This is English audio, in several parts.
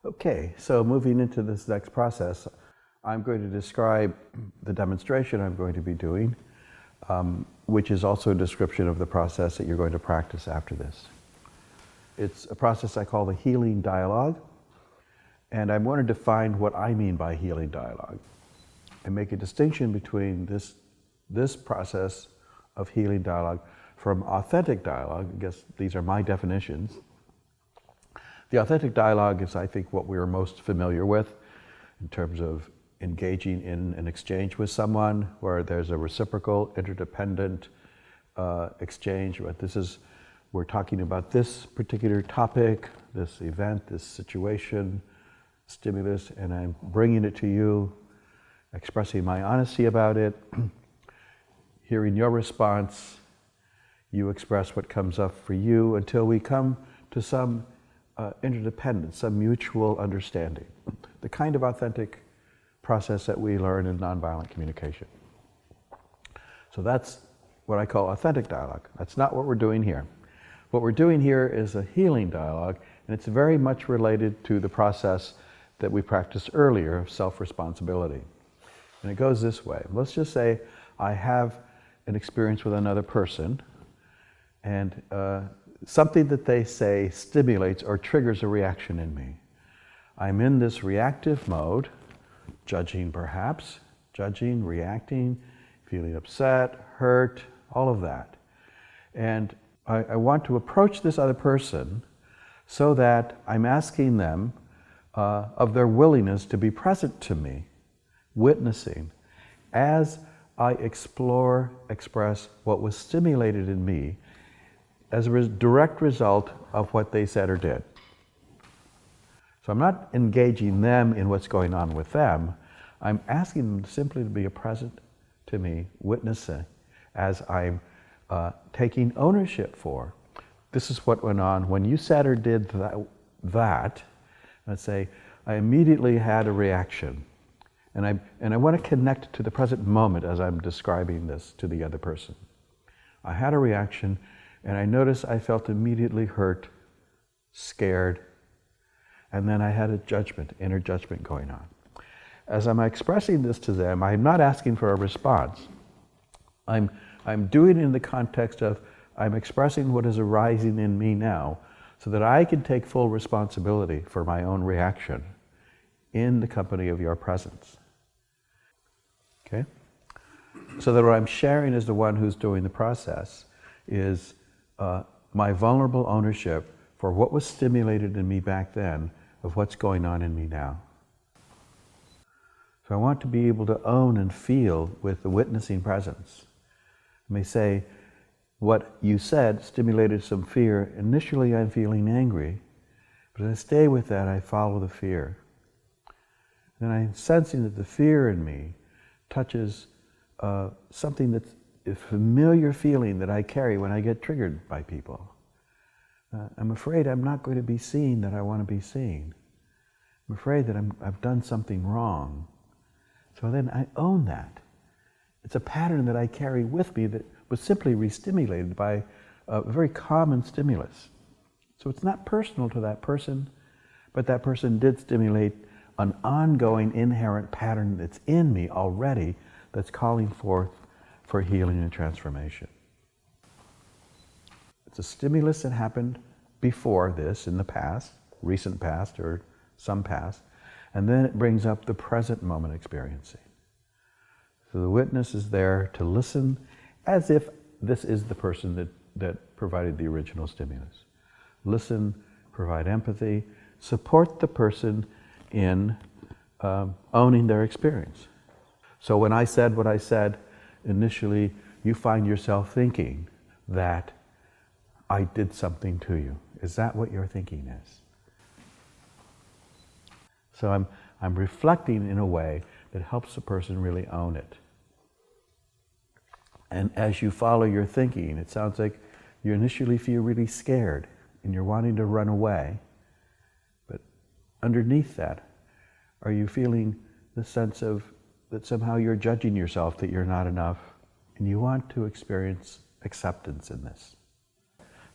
Okay, so moving into this next process, I'm going to describe the demonstration I'm going to be doing, which is also a description of the process that you're going to practice after this. It's a process I call the healing dialogue, and I want to define what I mean by healing dialogue and make a distinction between this process of healing dialogue from authentic dialogue. I guess these are my definitions. The authentic dialogue is, I think, what we're most familiar with in terms of engaging in an exchange with someone where there's a reciprocal, interdependent exchange. But we're talking about this particular topic, this event, this situation, stimulus, and I'm bringing it to you, expressing my honesty about it, hearing your response, you express what comes up for you until we come to some interdependence, some mutual understanding. The kind of authentic process that we learn in nonviolent communication. So that's what I call authentic dialogue. That's not what we're doing here. What we're doing here is a healing dialogue, and it's very much related to the process that we practiced earlier of self-responsibility. And it goes this way. Let's just say I have an experience with another person, and something that they say stimulates or triggers a reaction in me. I'm in this reactive mode, judging perhaps, reacting, feeling upset, hurt, all of that. And I want to approach this other person so that I'm asking them of their willingness to be present to me, witnessing, as I express what was stimulated in me as a direct result of what they said or did. So I'm not engaging them in what's going on with them. I'm asking them simply to be present to me, witnessing, as I'm taking ownership for. This is what went on when you said or did that. Let's say I immediately had a reaction, and I want to connect to the present moment as I'm describing this to the other person. I had a reaction, and I noticed I felt immediately hurt, scared, and then I had a judgment, inner judgment going on. As I'm expressing this to them, I'm not asking for a response. I'm doing it in the context of I'm expressing what is arising in me now so that I can take full responsibility for my own reaction in the company of your presence. Okay? So that what I'm sharing as the one who's doing the process is my vulnerable ownership for what was stimulated in me back then of what's going on in me now. So I want to be able to own and feel with the witnessing presence. I may say, what you said stimulated some fear. Initially I'm feeling angry, but as I stay with that, I follow the fear. And I'm sensing that the fear in me touches something that's a familiar feeling that I carry when I get triggered by people. I'm afraid I'm not going to be seen that I want to be seen. I'm afraid that I've done something wrong. So then I own that. It's a pattern that I carry with me that was simply re-stimulated by a very common stimulus. So it's not personal to that person, but that person did stimulate an ongoing inherent pattern that's in me already that's calling forth for healing and transformation. It's a stimulus that happened before this in the past, recent past or some past, and then it brings up the present moment experiencing. So the witness is there to listen as if this is the person that provided the original stimulus. Listen, provide empathy, support the person in owning their experience. So when I said what I said, initially you find yourself thinking that I did something to you. Is that what your thinking is? So I'm reflecting in a way that helps the person really own it. And as you follow your thinking, it sounds like you initially feel really scared and you're wanting to run away. But underneath that, are you feeling the sense of that somehow you're judging yourself, that you're not enough, and you want to experience acceptance in this?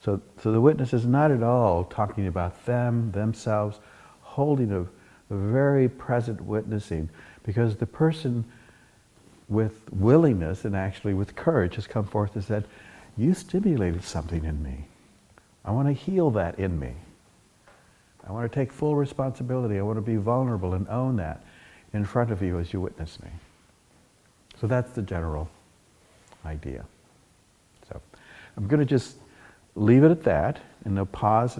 So the witness is not at all talking about them, themselves, holding of very present witnessing, because the person with willingness and actually with courage has come forth and said, you stimulated something in me. I want to heal that in me. I want to take full responsibility. I want to be vulnerable and own that in front of you as you witness me. So that's the general idea. So I'm going to just leave it at that, and I'll pause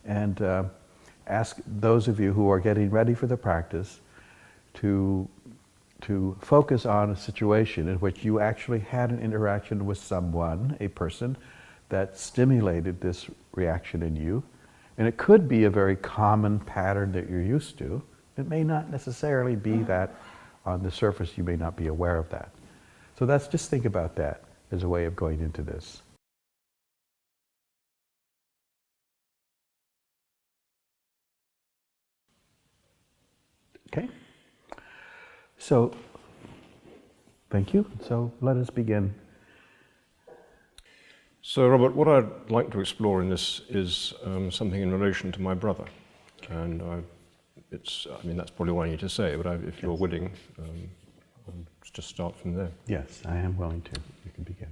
and ask those of you who are getting ready for the practice to focus on a situation in which you actually had an interaction with someone, a person, that stimulated this reaction in you. And it could be a very common pattern that you're used to. It may not necessarily be that on the surface. You may not be aware of that. So just think about that as a way of going into this. Okay? So, thank you. So let us begin. So, Robert, what I'd like to explore in this is something in relation to my brother. And that's probably what I need to say, but if you're willing, I'll just start from there. Yes, I am willing to. You can begin.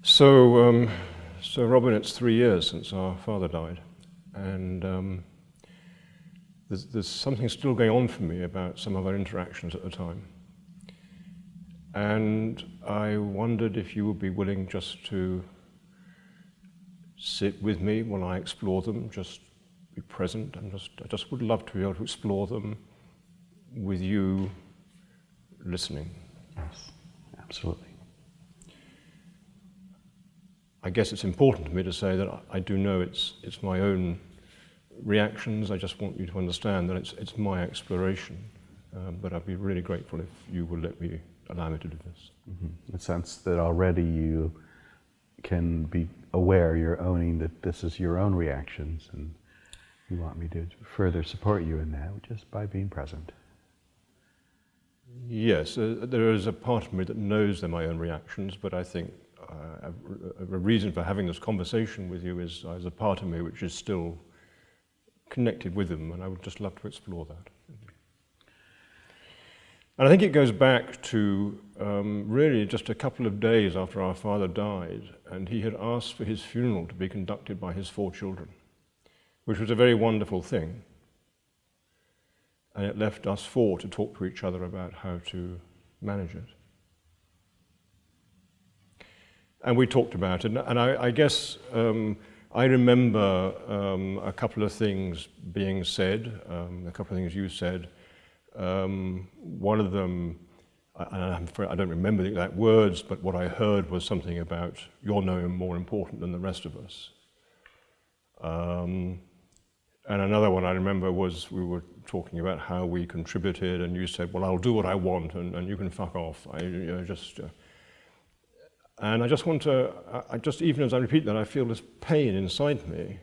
So, Robin, it's 3 years since our father died. And there's something still going on for me about some of our interactions at the time. And I wondered if you would be willing just to sit with me while I explore them, just be present, and I just would love to be able to explore them with you listening. Yes, absolutely. I guess it's important to me to say that I do know it's my own reactions. I just want you to understand that it's my exploration. But I'd be really grateful if you would allow me to do this. Mm-hmm. The sense that already you can be aware, you're owning that this is your own reactions, and you want me to further support you in that just by being present. Yes, there is a part of me that knows they're my own reactions, but I think a reason for having this conversation with you is there's a part of me which is still connected with them, and I would just love to explore that. And I think it goes back to really just a couple of days after our father died, and he had asked for his funeral to be conducted by his 4 children, which was a very wonderful thing. And it left us 4 to talk to each other about how to manage it. And we talked about it, and I guess I remember a couple of things being said, a couple of things you said. One of them, I'm afraid I don't remember the exact words, but what I heard was something about you're no more important than the rest of us. And another one I remember was we were talking about how we contributed, and you said, well, I'll do what I want, and you can fuck off. And I just want to, even as I repeat that, I feel this pain inside me.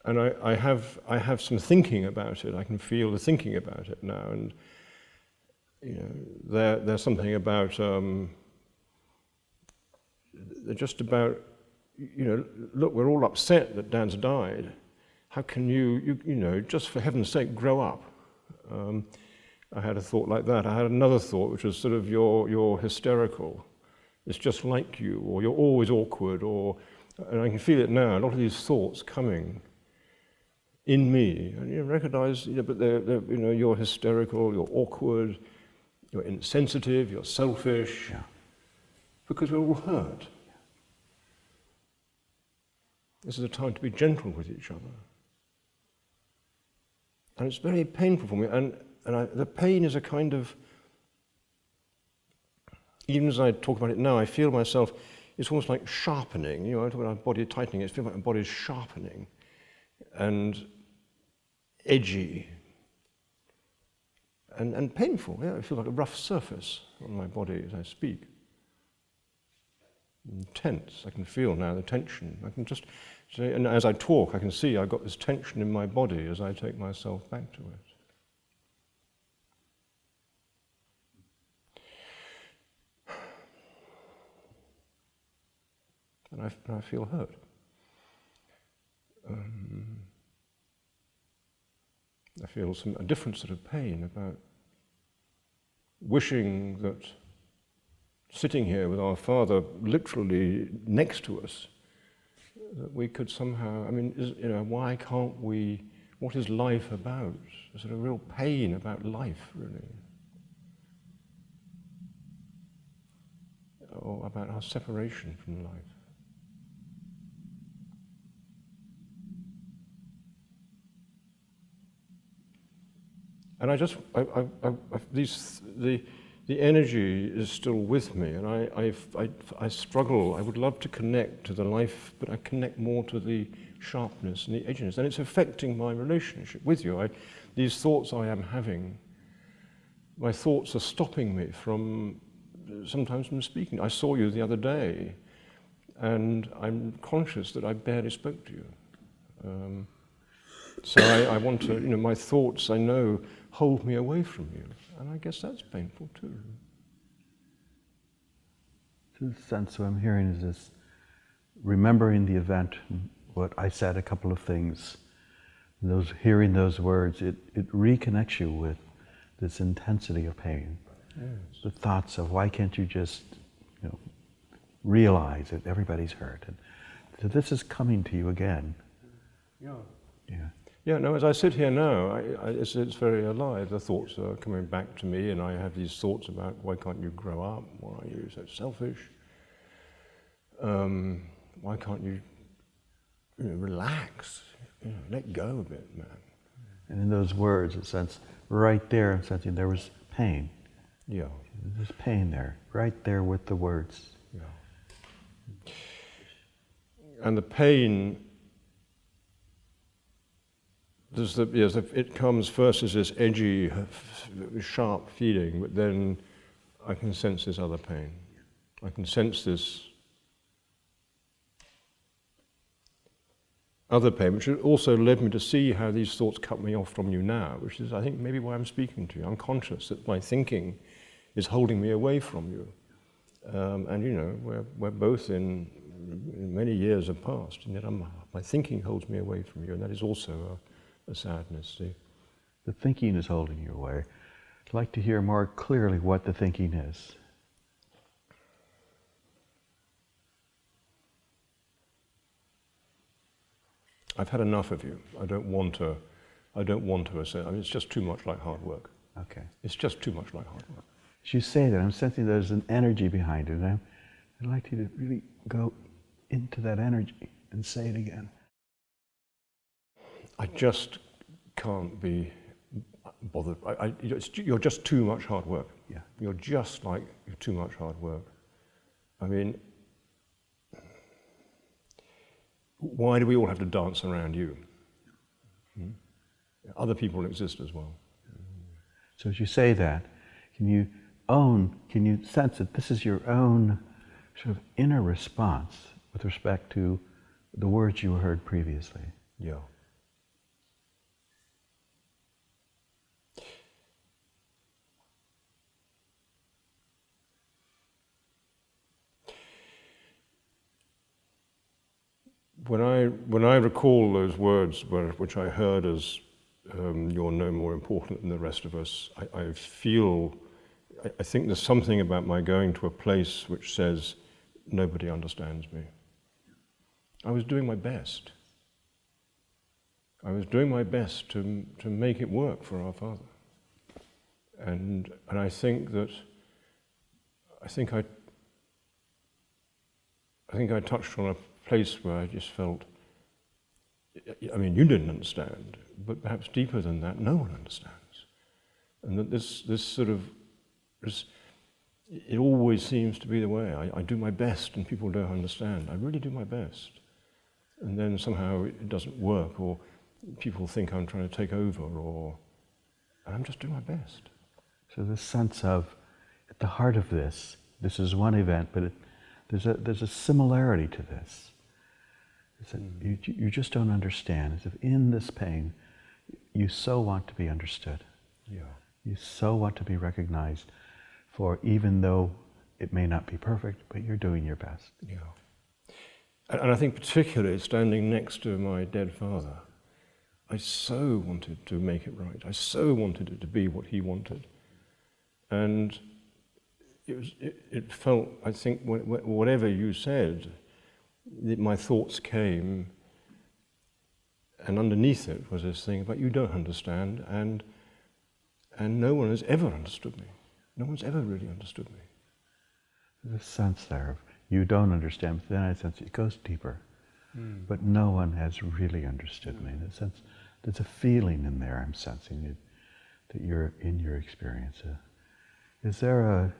And I have some thinking about it. I can feel the thinking about it now. And there's something about, just about, look, we're all upset that Dan's died. How can you just for heaven's sake, grow up? I had a thought like that. I had another thought, which was sort of you're hysterical. It's just like you, or you're always awkward, and I can feel it now. A lot of these thoughts coming in me, and you recognize, but you're hysterical, you're awkward, you're insensitive, you're selfish, because we're all hurt. This is a time to be gentle with each other, and it's very painful for me. And the pain is a kind of, even as I talk about it now, I feel myself, it's almost like sharpening. I talk about body tightening, it feels like my body is sharpening and edgy and painful. Yeah, it feels like a rough surface on my body as I speak. And tense, I can feel now the tension. I can just say, and as I talk, I can see I've got this tension in my body as I take myself back to it. and I feel hurt. I feel a different sort of pain about wishing that sitting here with our Father literally next to us, that we could somehow, I mean, why can't we, what is life about? A sort of real pain about life, really. Or about our separation from life. And the energy is still with me, and I struggle. I would love to connect to the life, but I connect more to the sharpness and the edginess, and it's affecting my relationship with you. These thoughts I am having, my thoughts are stopping me sometimes from speaking. I saw you the other day, and I'm conscious that I barely spoke to you. So I want to, my thoughts, I know, hold me away from you. And I guess that's painful too. So the sense what I'm hearing is this, remembering the event, what I said, a couple of things, hearing those words, it reconnects you with this intensity of pain. Yes. The thoughts of why can't you just, realize that everybody's hurt. And so this is coming to you again. Yeah. Yeah. Yeah, no, as I sit here now, it's very alive. The thoughts are coming back to me, and I have these thoughts about why can't you grow up? Why are you so selfish? Why can't you, relax? Let go a bit, man. And in those words, it says, right there, I'm sensing there was pain. Yeah. There's pain there, right there with the words. Yeah. And the pain, it comes first as this edgy, sharp feeling, but then I can sense this other pain. I can sense this other pain, which also led me to see how these thoughts cut me off from you now, which is, I think, maybe why I'm speaking to you. I'm conscious that my thinking is holding me away from you. And we're both in many years have passed, and yet my thinking holds me away from you, and that is also a sadness. See? The thinking is holding you away. I'd like to hear more clearly what the thinking is. I've had enough of you. I don't want to assert. I mean, it's just too much like hard work. Okay. It's just too much like hard work. As you say that, I'm sensing there's an energy behind it, and I'd like you to really go into that energy and say it again. I just can't be bothered. You're just too much hard work. Yeah. You're too much hard work. I mean, why do we all have to dance around you? Other people exist as well. So as you say that, can you sense that this is your own sort of inner response with respect to the words you heard previously? Yeah. When I recall those words, which I heard as "you're no more important than the rest of us," I think there's something about my going to a place which says, nobody understands me. I was doing my best. I was doing my best to make it work for our Father. And I think I touched on a place where I just felt, I mean, you didn't understand, but perhaps deeper than that, no one understands. And that this sort of, it always seems to be the way. I do my best and people don't understand. I really do my best. And then somehow it doesn't work, or people think I'm trying to take over, and I'm just doing my best. So this sense of, at the heart of this is one event, but there's a similarity to this. It's that you just don't understand. As if in this pain, you so want to be understood. Yeah. You so want to be recognized for, even though it may not be perfect, but you're doing your best. Yeah. And I think particularly standing next to my dead father, I so wanted to make it right. I so wanted it to be what he wanted. And it felt, I think, whatever you said, my thoughts came, and underneath it was this thing about you don't understand, and no one has ever understood me. No one's ever really understood me. There's a sense there of you don't understand, but then I sense it goes deeper. But no one has really understood me. In a sense, there's a feeling in there I'm sensing it, that you're in your experience. Is there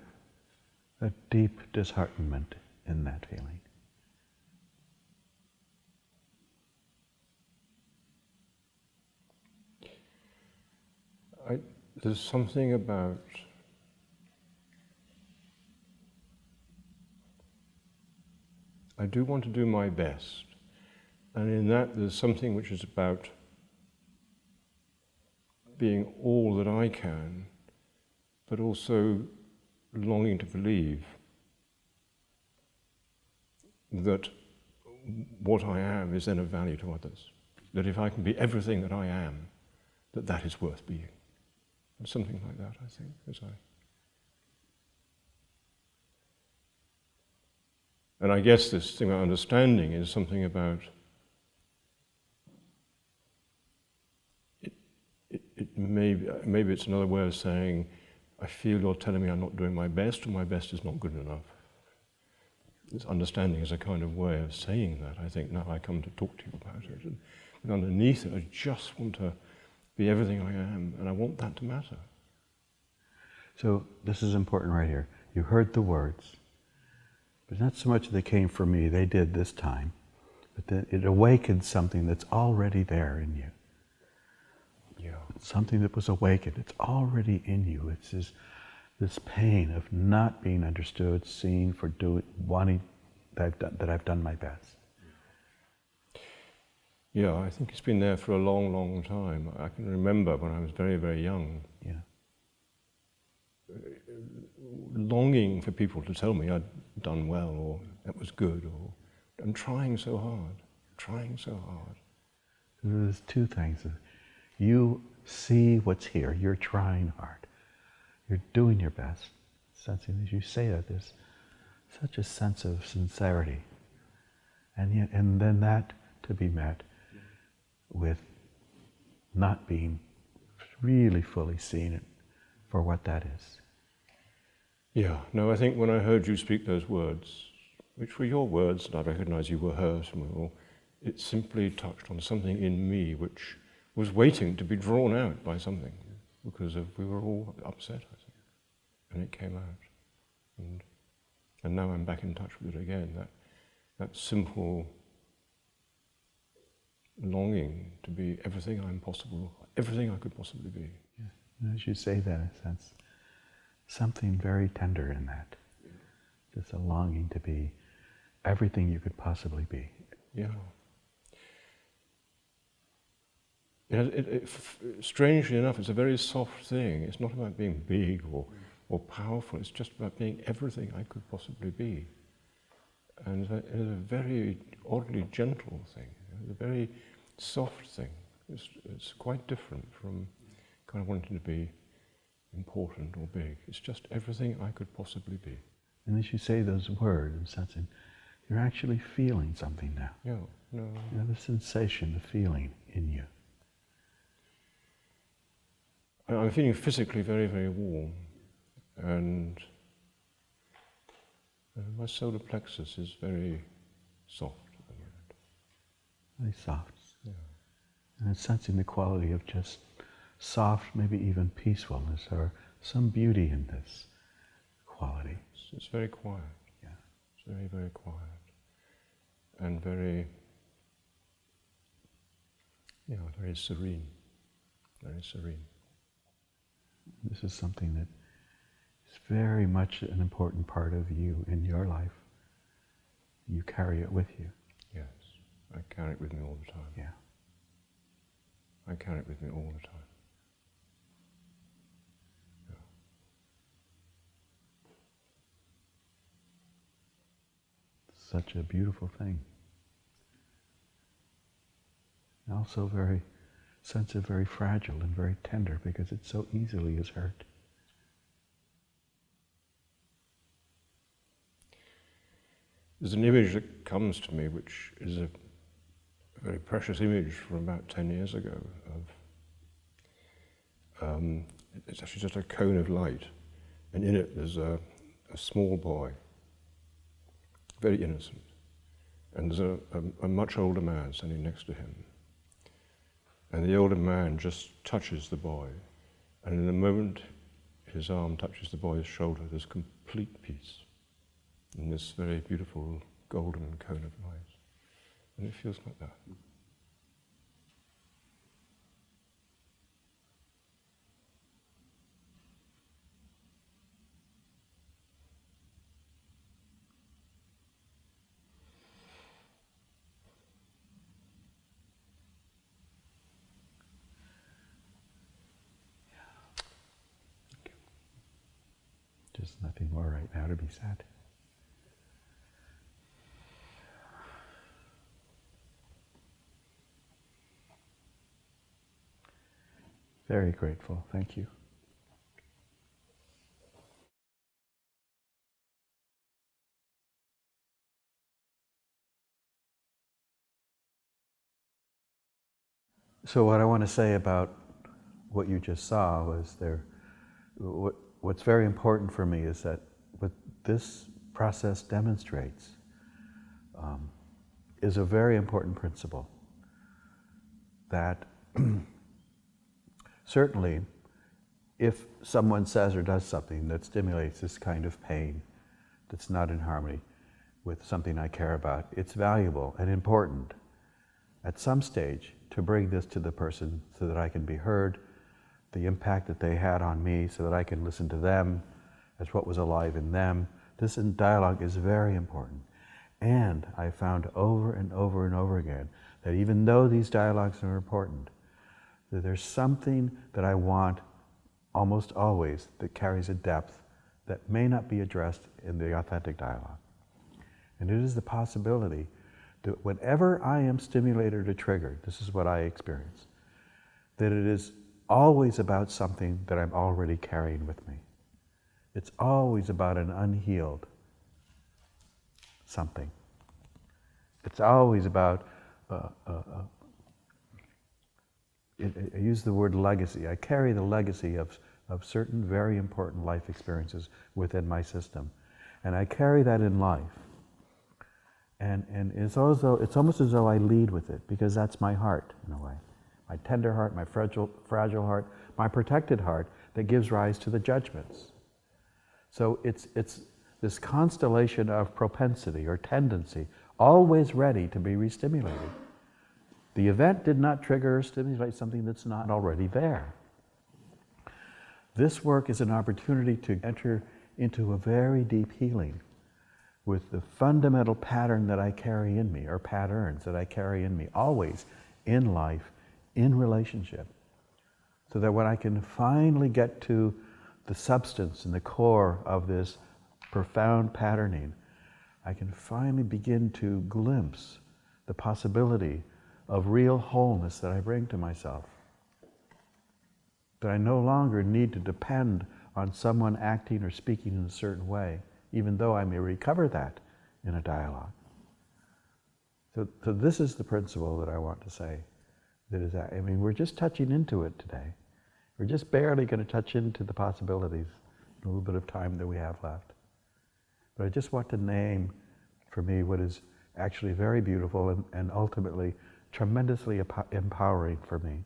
a deep disheartenment in that feeling? There's something about I do want to do my best, and in that there's something which is about being all that I can, but also longing to believe that what I am is then of value to others. That if I can be everything that I am, that is worth being. And something like that, I think, And I guess this thing about understanding is something about maybe it's another way of saying, I feel you're telling me I'm not doing my best, or my best is not good enough. This understanding is a kind of way of saying that, I think, now I come to talk to you about it. And underneath it, I just want to be everything I am, and I want that to matter. So this is important right here. You heard the words, but not so much they came from me, they did this time, but that it awakened something that's already there in you. Yeah. Something that was awakened, it's already in you. It's this pain of not being understood, seen, for wanting that I've done my best. Yeah, I think it's been there for a long, long time. I can remember when I was very, very young, Yeah. longing for people to tell me I'd done well, or that was good, or I'm trying so hard. There's two things. You see what's here, you're trying hard. You're doing your best. Sensing as you say that, there's such a sense of sincerity. And then that to be met with not being really fully seen it for what that is. Yeah, no, I think when I heard you speak those words, which were your words, and I recognize you were hers, and it simply touched on something in me which was waiting to be drawn out by something, because we were all upset, I think, and it came out. And now I'm back in touch with it again, that simple longing to be everything I could possibly be. Yeah. And as you say that, I sense something very tender in that. Just a longing to be everything you could possibly be. Yeah. Strangely enough, it's a very soft thing. It's not about being big or powerful. It's just about being everything I could possibly be. And it's a very oddly gentle thing. It's a very soft thing. It's quite different from kind of wanting to be important or big. It's just everything I could possibly be. And as you say those words, I'm sensing you're actually feeling something now. Yeah, no. You have a sensation, a feeling in you. I'm feeling physically very, very warm, and my solar plexus is very soft at the moment. Very soft. Yeah. And it's sensing the quality of just soft, maybe even peacefulness, or some beauty in this quality. It's very quiet. Yeah. It's very, very quiet. And very, very serene. Very serene. This is something that is very much an important part of you in your life. You carry it with you. Yes, I carry it with me all the time. Yeah. I carry it with me all the time. Yeah. Such a beautiful thing. also very sensitive, very fragile, and very tender because it so easily is hurt. There's an image that comes to me which is a very precious image from about 10 years ago. It's actually just a cone of light, and in it there's a small boy, very innocent, and there's a much older man standing next to him. And the older man just touches the boy, and in the moment his arm touches the boy's shoulder, there's complete peace in this very beautiful golden cone of light. And it feels like that. Just nothing more right now to be said. Very grateful. Thank you. So what I want to say about what you just saw was what's very important for me is that what this process demonstrates is a very important principle that certainly if someone says or does something that stimulates this kind of pain that's not in harmony with something I care about, it's valuable and important at some stage to bring this to the person so that I can be heard, the impact that they had on me so that I can listen to them as what was alive in them. This dialogue is very important. And I found over and over and over again that even though these dialogues are important, that there's something that I want almost always that carries a depth that may not be addressed in the authentic dialogue. And it is the possibility that whenever I am stimulated or triggered, this is what I experience, that it is always about something that I'm already carrying with me. It's always about an unhealed something. It's always about, I use the word legacy. I carry the legacy of certain very important life experiences within my system. And I carry that in life. And it's almost as though I lead with it, because that's my heart, in a way. My tender heart, my fragile heart, my protected heart that gives rise to the judgments. So it's this constellation of propensity or tendency, always ready to be re-stimulated. The event did not trigger or stimulate something that's not already there. This work is an opportunity to enter into a very deep healing with the fundamental pattern that I carry in me, or patterns that I carry in me, always in life, in relationship, so that when I can finally get to the substance and the core of this profound patterning, I can finally begin to glimpse the possibility of real wholeness that I bring to myself. That I no longer need to depend on someone acting or speaking in a certain way, even though I may recover that in a dialogue. So this is the principle that I want to say. We're just touching into it today. We're just barely going to touch into the possibilities in a little bit of time that we have left. But I just want to name for me what is actually very beautiful and ultimately tremendously empowering for me.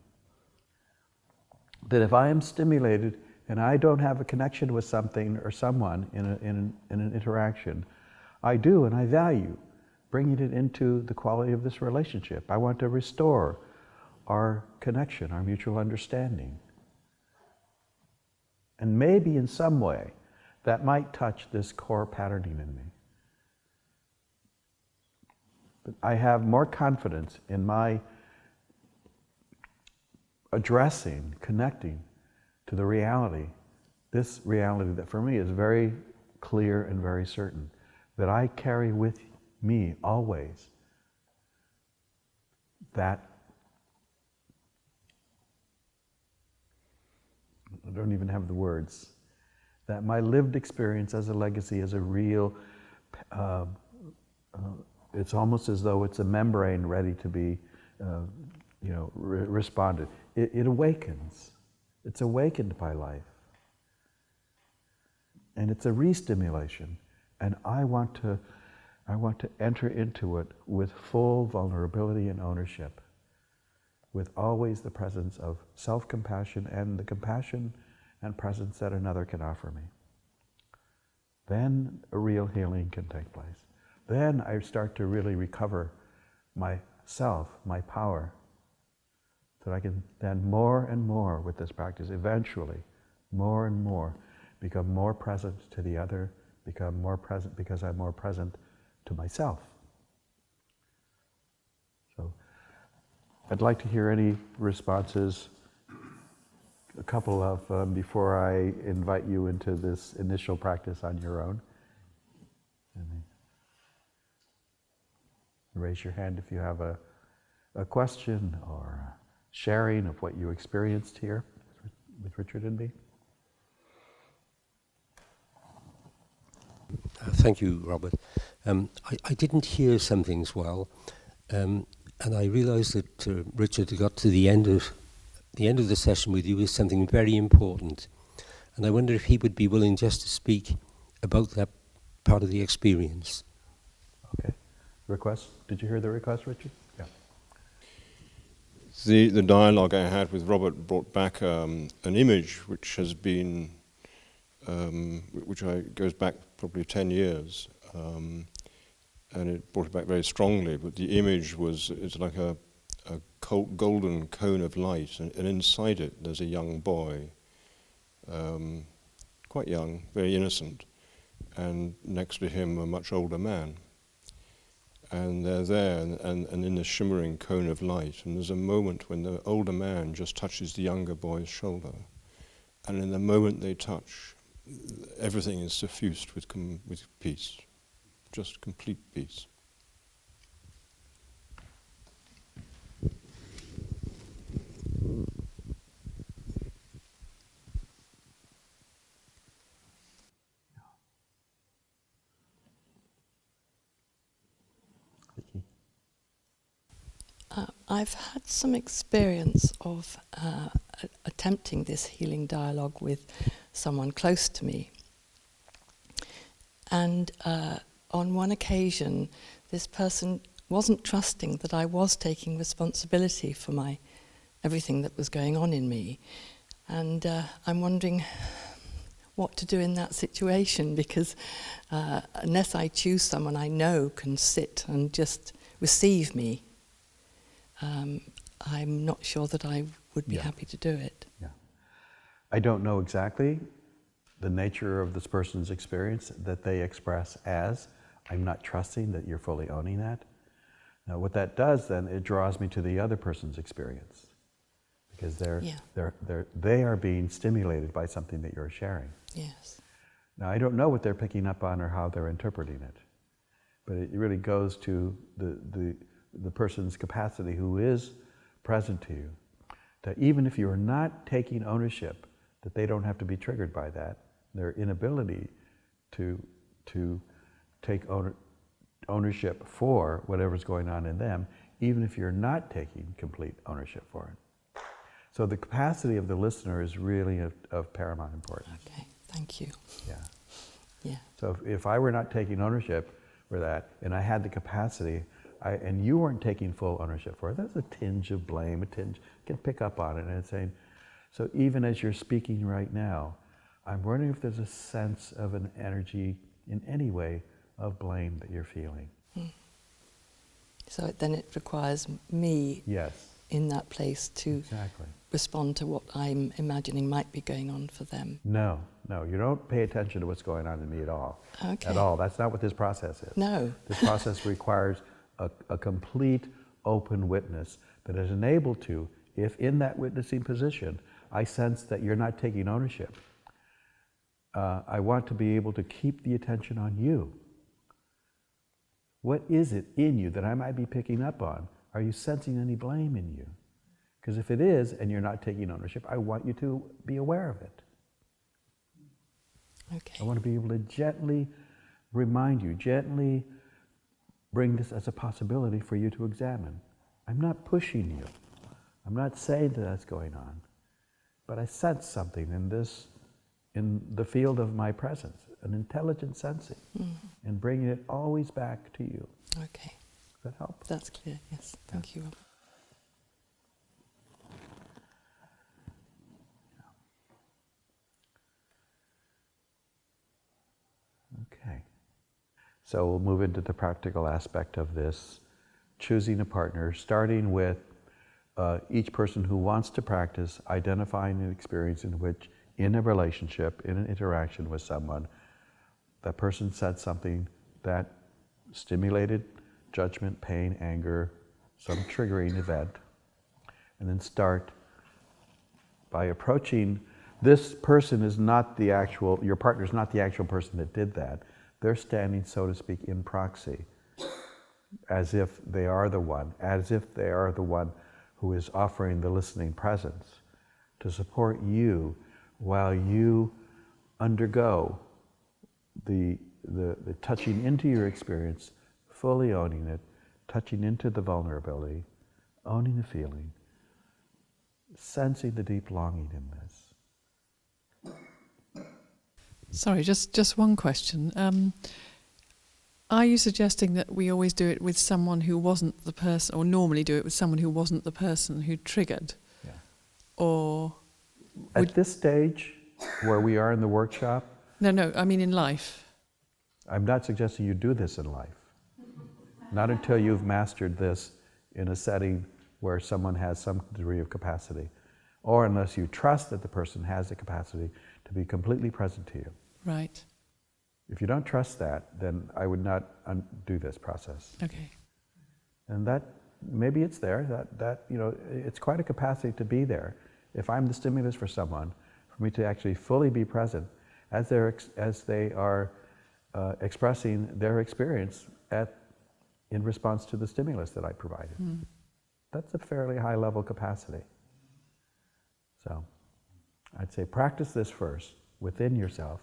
That if I am stimulated and I don't have a connection with something or someone in an interaction, I do and I value bringing it into the quality of this relationship. I want to restore our connection, our mutual understanding. And maybe in some way that might touch this core patterning in me. But I have more confidence in my addressing, connecting to the reality, this reality that for me is very clear and very certain, that I carry with me always that I don't even have the words, that my lived experience as a legacy is a real, it's almost as though it's a membrane ready to be, responded. It awakens. It's awakened by life. And it's a re-stimulation. And I want to enter into it with full vulnerability and ownership, with always the presence of self-compassion and the compassion and presence that another can offer me. Then a real healing can take place. Then I start to really recover myself, my power, so that I can then more and more with this practice, eventually, more and more, become more present to the other, become more present because I'm more present to myself. So I'd like to hear any responses, a couple of them, before I invite you into this initial practice on your own. Raise your hand if you have a question or a sharing of what you experienced here with Richard and me. Thank you, Robert. I didn't hear some things well, and I realised that Richard got to the end of the session with you with something very important, and I wonder if he would be willing just to speak about that part of the experience. Okay. Request? Did you hear the request, Richard? Yeah. The dialogue I had with Robert brought back an image which has been, goes back probably 10 years, and it brought it back very strongly. But the image is like a golden cone of light, and inside it there's a young boy, quite young, very innocent, and next to him a much older man. And they're there, and in the shimmering cone of light, and there's a moment when the older man just touches the younger boy's shoulder, and in the moment they touch, everything is suffused with peace, just complete peace. I've had some experience of attempting this healing dialogue with someone close to me. And on one occasion, this person wasn't trusting that I was taking responsibility for everything that was going on in me. And I'm wondering what to do in that situation, because unless I choose someone I know can sit and just receive me, I'm not sure that I would be happy to do it. Yeah. I don't know exactly the nature of this person's experience that they express as, I'm not trusting that you're fully owning that. Now what that does then, it draws me to the other person's experience, because they are being stimulated by something that you're sharing. Yes. Now I don't know what they're picking up on or how they're interpreting it, but it really goes to the person's capacity who is present to you, that even if you're not taking ownership, that they don't have to be triggered by that. Their inability to take ownership for whatever's going on in them, even if you're not taking complete ownership for it. So the capacity of the listener is really of paramount importance. Okay, thank you. Yeah. Yeah. So if I were not taking ownership for that, and I had the capacity, and you weren't taking full ownership for it, there's a tinge of blame, you can pick up on it, and it's saying, so even as you're speaking right now, I'm wondering if there's a sense of an energy in any way of blame that you're feeling. So then it requires me in that place to respond to what I'm imagining might be going on for them. No, you don't pay attention to what's going on in me at all. Okay. At all. That's not what this process is. No. This process requires a complete open witness that is enabled to, if in that witnessing position, I sense that you're not taking ownership, I want to be able to keep the attention on you. What is it in you that I might be picking up on? Are you sensing any blame in you? Because if it is, and you're not taking ownership, I want you to be aware of it. Okay. I want to be able to gently remind you, gently bring this as a possibility for you to examine. I'm not pushing you. I'm not saying that that's going on. But I sense something in the field of my presence, an intelligent sensing, and bringing it always back to you. Okay. Does that help? That's clear, yes. Thank you, Robert. Okay. So we'll move into the practical aspect of this, choosing a partner, starting with each person who wants to practice identifying an experience in which, in a relationship, in an interaction with someone, that person said something that stimulated judgment, pain, anger, some triggering event, and then start by approaching. This person is not the actual, your partner is not the actual person that did that. They're standing, so to speak, in proxy, as if they are the one, who is offering the listening presence to support you while you undergo the touching into your experience, fully owning it, touching into the vulnerability, owning the feeling, sensing the deep longing in this. Sorry, just one question. Are you suggesting that we always do it with someone who wasn't the person, or normally do it with someone who wasn't the person who triggered? Yeah. Or At this stage, where we are in the workshop, No, I mean in life. I'm not suggesting you do this in life. Not until you've mastered this in a setting where someone has some degree of capacity, or unless you trust that the person has the capacity to be completely present to you. Right. If you don't trust that, then I would not do this process. Okay. And that, maybe it's there, that it's quite a capacity to be there. If I'm the stimulus for someone, for me to actually fully be present as they are expressing their experience in response to the stimulus that I provided. That's a fairly high level capacity. So I'd say practice this first within yourself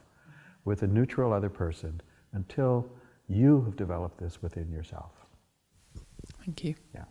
with a neutral other person until you have developed this within yourself. Thank you. Yeah.